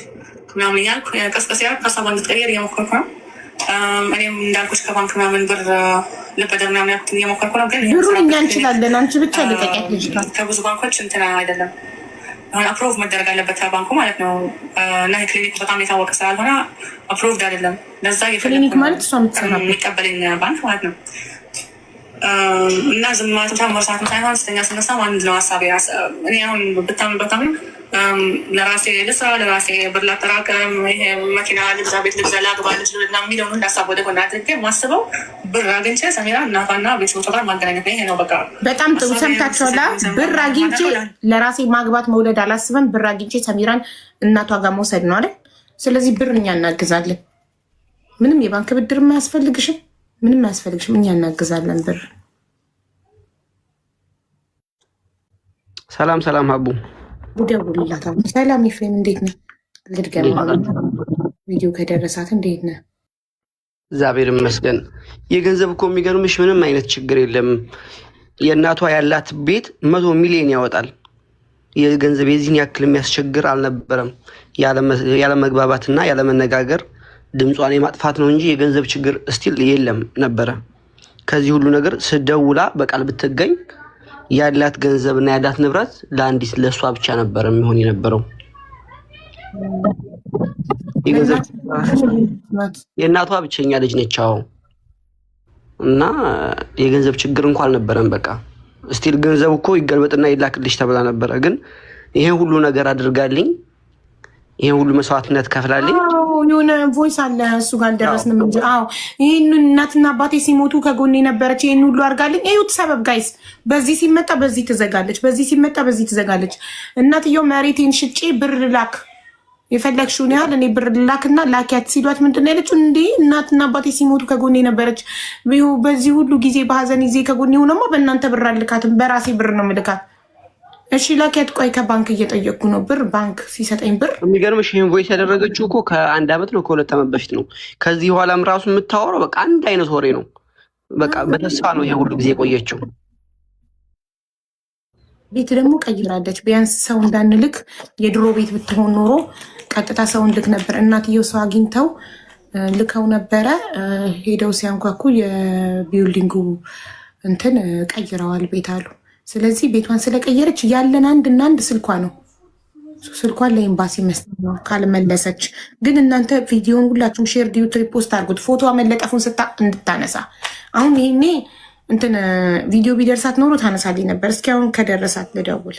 ምናምን እያልኩ ቀስቀስ ያልኩ ሀሳቧን እንድትቀየር እየሞከርኩ ነው። እኔም እንዳልኩሽ ከባንክ ምናምን ብር ልበደር ምናምን ያልኩት እየሞከርኩ ነው። ግን ብሩን እኛ እንችላለን፣ አንቺ ብቻ ልቀቂያት ልጅቷ። ከብዙ ባንኮች እንትና አይደለም አፕሮቭ መደረግ አለበት ባንኩ ማለት ነው። እና የክሊኒክ በጣም የታወቀ ስላልሆነ አፕሮቭድ አይደለም። ለዛ ክሊኒክ ማለት እሷ የምትሰራበት የሚቀበለኝ ባንክ ማለት ነው። እና ዝም ማለትም መርሳትም ሳይሆን ስተኛ ስነሳ አንድ ነው ሀሳቤ። እኔ አሁን ብታምን ለራሴ ልስራ፣ ለራሴ ብር ላጠራቀም፣ ይሄ መኪና ልግዛ፣ ቤት ልግዛ፣ ላግባ፣ ልጅ ና የሚለውን እንዳሳብ ወደ ጎን አድርጌ ማስበው ብር አግኝቼ ሰሜራ እናቷና ቤተሰቦቿ ጋር ማገናኘት ነው። ይሄ ነው በቃ። በጣም ጥሩ ሰምታችኋላ። ብር አግኝቼ ለራሴ ማግባት መውለድ አላስብም። ብር አግኝቼ ሰሜራን እናቷ ጋር መውሰድ ነው አይደል? ስለዚህ ብር እኛ እናግዛለን። ምንም የባንክ ብድር የማያስፈልግሽም፣ ምንም አያስፈልግሽም። እኛ እናግዛለን ብር። ሰላም ሰላም ሀቡ ደውልላት። ሰላም ኤፍሬም፣ እንዴት ነህ? ልድገማ ቪዲዮ ከደረሳት እንዴት ነህ? እግዚአብሔር ይመስገን። የገንዘብ እኮ የሚገርምሽ ምንም አይነት ችግር የለም። የእናቷ ያላት ቤት 100 ሚሊዮን ያወጣል። የገንዘብ የዚህን ያክል የሚያስቸግር አልነበረም። ያለመግባባትና ያለመነጋገር ድምጿን የማጥፋት ነው እንጂ የገንዘብ ችግር እስቲል የለም ነበረ። ከዚህ ሁሉ ነገር ስደውላ በቃል ብትገኝ ያላት ገንዘብና ያላት ንብረት ለአንዲት ለሷ ብቻ ነበር የሚሆን የነበረው። የእናቷ ብቸኛ ልጅ ነች። አዎ። እና የገንዘብ ችግር እንኳን አልነበረም። በቃ እስቲል ገንዘብ እኮ ይገልበጥና ይላክልሽ ተብላ ነበረ። ግን ይሄ ሁሉ ነገር አድርጋልኝ፣ ይሄ ሁሉ መስዋዕትነት ከፍላልኝ። የሆነ ቮይስ አለ እሱ ጋር አልደረስንም እንጂ አዎ፣ ይህን እናትና አባቴ ሲሞቱ ከጎኔ ነበረች። ይህን ሁሉ አድርጋልኝ። ይሁት ሰበብ ጋይስ፣ በዚህ ሲመጣ በዚህ ትዘጋለች፣ በዚህ ሲመጣ በዚህ ትዘጋለች። እናትየው መሬቴን ሽጬ ብር ላክ፣ የፈለግሽውን ያህል እኔ ብር ላክና ላኪያት ሲሏት ምንድን ነው ያለችው? እንዴ እናትና አባቴ ሲሞቱ ከጎኔ ነበረች፣ በዚህ ሁሉ ጊዜ በሀዘን ጊዜ ከጎኔ ሆነማ በእናንተ ብር አልካትም፣ በራሴ ብር ነው ምልካት። እሺ ላኪያት። ቆይ ከባንክ እየጠየቅኩ ነው ብር፣ ባንክ ሲሰጠኝ ብር። የሚገርምሽ ይህን ቮይስ ያደረገችው እኮ ከ1 ዓመት ነው ከ2 ዓመት በፊት ነው። ከዚህ በኋላም ራሱ የምታወራው በቃ አንድ አይነት ወሬ ነው። በቃ በተስፋ ነው ይሄ ሁሉ ጊዜ የቆየችው። ቤት ደግሞ ቀይራለች። ቢያንስ ሰው እንዳንልክ የድሮ ቤት ብትሆን ኖሮ ቀጥታ ሰው እንልክ ነበር። እናትየው ሰው አግኝተው ልከው ነበረ። ሄደው ሲያንኳኩ የቢልዲንጉ እንትን ቀይረዋል ቤት አሉ። ስለዚህ ቤቷን ስለቀየረች ያለን አንድና አንድ ስልኳ ነው። ስልኳን ለኤምባሲ መስጠት ነው ካልመለሰች። ግን እናንተ ቪዲዮን ሁላችሁም ሼር ዲዩት ሪፖስት አድርጉት፣ ፎቶ መለጠፉን እንድታነሳ። አሁን ይሄኔ እንትን ቪዲዮ ቢደርሳት ኖሮ ታነሳልኝ ነበር። እስኪ አሁን ከደረሳት ልደውል።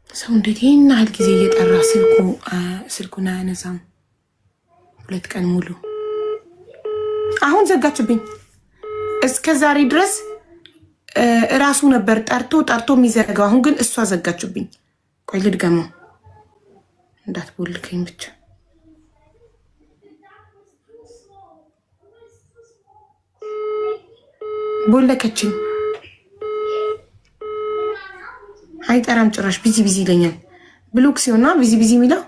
ሰው እንዴት ይህን ያህል ጊዜ እየጠራ ስልኩን አያነሳም? 2 ቀን ሙሉ። አሁን ዘጋችብኝ። እስከ ዛሬ ድረስ እራሱ ነበር ጠርቶ የሚዘጋው። አሁን ግን እሷ ዘጋችብኝ። ቆይ ልድገመው፣ እንዳትቦልከኝ ብቻ። ቦለከችኝ። አይጠራም ጭራሽ። ቢዚ ይለኛል። ብሎክ ሲሆንና ቢዚ የሚለው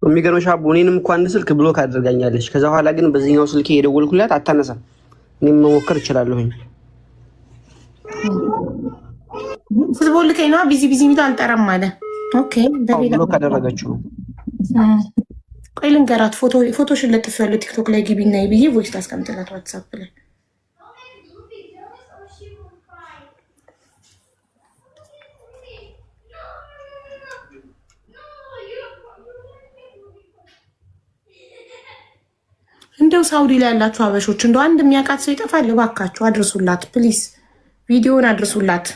የሚገርምሽ አቦ፣ እኔንም እኮ አንድ ስልክ ብሎክ አድርጋኛለች። ከዛ በኋላ ግን በዚህኛው ስልክ የደወልኩላት አታነሳም። እኔም መሞከር እችላለሁኝ። ስትቦልከኝ ነው ቢዚ የሚለው አልጠራም አለ። ኦኬ፣ ብሎክ አደረገችው። ቆይ ልንገራት። ፎቶሽን ለጥፌያለሁ ቲክቶክ ላይ ግቢና ብዬ ቮይስ ላስቀምጥላት ዋትሳፕ ላይ። እንደው ሳውዲ ላይ ያላችሁ አበሾች እንደው አንድ የሚያውቃት ሰው ይጠፋል? እባካችሁ አድርሱላት ፕሊዝ፣ ቪዲዮን አድርሱላት።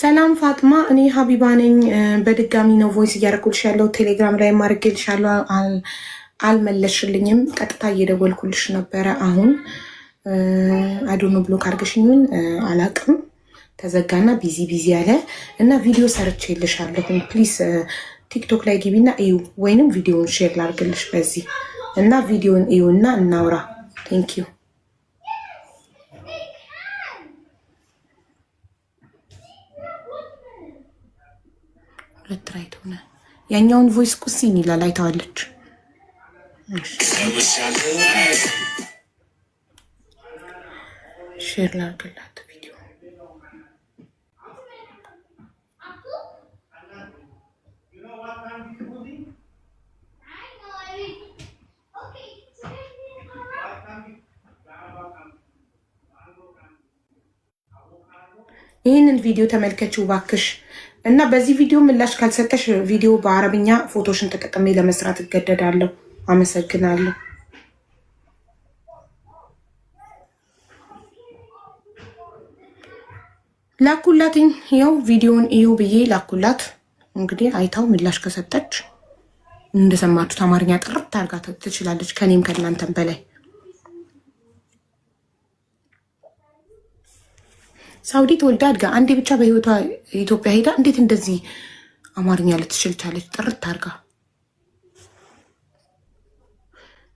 ሰላም ፋጥማ፣ እኔ ሀቢባ ነኝ። በድጋሚ ነው ቮይስ እያደረኩልሽ ያለው። ቴሌግራም ላይ ማድረግልሻለሁ። አልመለሽልኝም። ቀጥታ እየደወልኩልሽ ነበረ። አሁን አዶኖ ብሎክ አድርገሽኝን አላቅም። ተዘጋና ቢዚ ያለ እና ቪዲዮ ሰርቼልሻለሁ። ፕሊስ ቲክቶክ ላይ ግቢና እዩ፣ ወይንም ቪዲዮን ሼር ላድርግልሽ በዚህ እና ቪዲዮን እዩ እና እናውራ። ቴንክ ዩ። ሁለት ራይት ሆነ። ያኛውን ቮይስ ቁሲን ይላል። አይተዋለች። ሼር ላድርግላት ቪዲዮ። ይህንን ቪዲዮ ተመልከችው ባክሽ እና በዚህ ቪዲዮ ምላሽ ካልሰጠሽ ቪዲዮ በአረብኛ ፎቶሽን ተጠቅሜ ለመስራት እገደዳለሁ። አመሰግናለሁ። ላኩላትኝ። ያው ቪዲዮን እዩ ብዬ ላኩላት። እንግዲህ አይታው ምላሽ ከሰጠች እንደሰማችሁት አማርኛ ጥርት አድርጋ ትችላለች፣ ከኔም ከእናንተም በላይ። ሳውዲ ተወልዳ አድጋ አንዴ ብቻ በህይወቷ ኢትዮጵያ ሄዳ እንዴት እንደዚህ አማርኛ ልትችል ቻለች? ጥርት አድርጋ።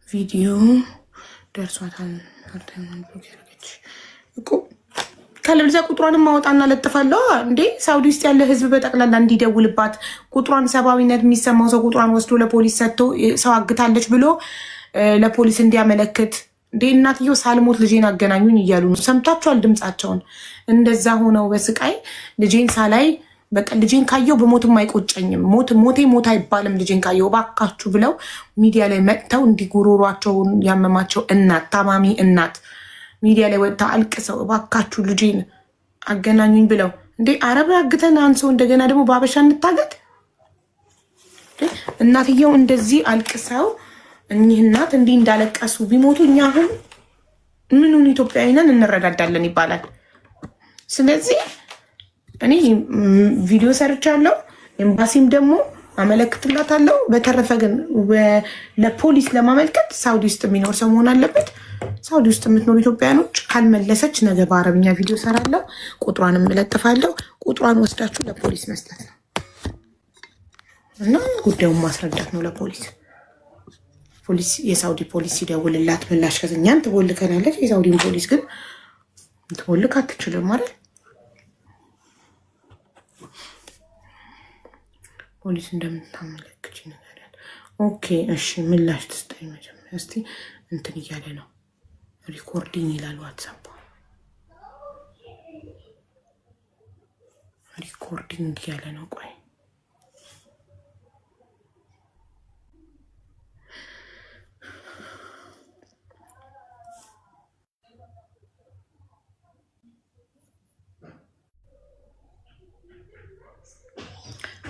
ቪዲዮ ደርሷታል። ካለብዛ ቁጥሯንም ማወጣና ለጥፋለሁ እንዴ። ሳውዲ ውስጥ ያለ ህዝብ በጠቅላላ እንዲደውልባት ቁጥሯን፣ ሰብአዊነት የሚሰማው ሰው ቁጥሯን ወስዶ ለፖሊስ ሰጥቶ ሰው አግታለች ብሎ ለፖሊስ እንዲያመለክት እንዴ። እናትየው ሳልሞት ልጄን አገናኙኝ እያሉ ነው። ሰምታችኋል ድምፃቸውን። እንደዛ ሆነው በስቃይ ልጄን ሳላይ በቃ ልጄን ካየው በሞትም አይቆጨኝም፣ ሞት አይባልም ልጄን ካየው ባካችሁ ብለው ሚዲያ ላይ መጥተው እንዲጉሮሯቸውን ያመማቸው እናት፣ ታማሚ እናት ሚዲያ ላይ ወጥታ አልቅሰው እባካችሁ ልጄን አገናኙኝ ብለው እንዴ። አረብ አግተን አንሰው እንደገና ደግሞ በአበሻ እንታገት። እናትየው እንደዚህ አልቅሰው እኚህ እናት እንዲህ እንዳለቀሱ ቢሞቱ እኛ አሁን ምኑን ኢትዮጵያዊ ነን እንረዳዳለን ይባላል። ስለዚህ እኔ ቪዲዮ ሰርቻለሁ፣ ኤምባሲም ደግሞ አመለክትላታለሁ። በተረፈ ግን ለፖሊስ ለማመልከት ሳውዲ ውስጥ የሚኖር ሰው መሆን አለበት። ሳውዲ ውስጥ የምትኖር ኢትዮጵያኖች ካልመለሰች ነገ በአረብኛ ቪዲዮ ሰራለሁ፣ ቁጥሯንም እለጥፋለሁ። ቁጥሯን ወስዳችሁ ለፖሊስ መስጠት ነው እና ጉዳዩን ማስረዳት ነው ለፖሊስ። ፖሊስ የሳውዲ ፖሊስ ሲደውልላት ምላሽ ከዝኛን ትቦልከናለች። የሳውዲን ፖሊስ ግን ትቦልክ አትችልም ማለት ፖሊስ እንደምታመለክች ነገር። ኦኬ እሺ፣ ምላሽ ትስጠኝ መጀመሪያ። እስቲ እንትን እያለ ነው ሪኮርዲንግ ይላል ዋትሳፕ ሪኮርዲንግ እያለ ነው። ቆይ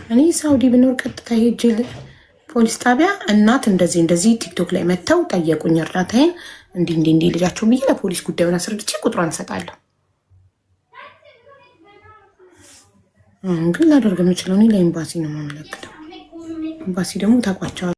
እኔ ሳውዲ ብኖር ቀጥታ ሄጄ ፖሊስ ጣቢያ እናት እንደዚህ ቲክቶክ ላይ መጥተው ጠየቁኝ እርዳታዬን እንዲህ ልጃቸው ብዬ ለፖሊስ ጉዳዩን አስረድቼ ቁጥሯን እሰጣለሁ። ግን ላደርግ የምችለው እኔ ለኤምባሲ ነው የማመለክተው። ኤምባሲ ደግሞ ታውቋቸዋል።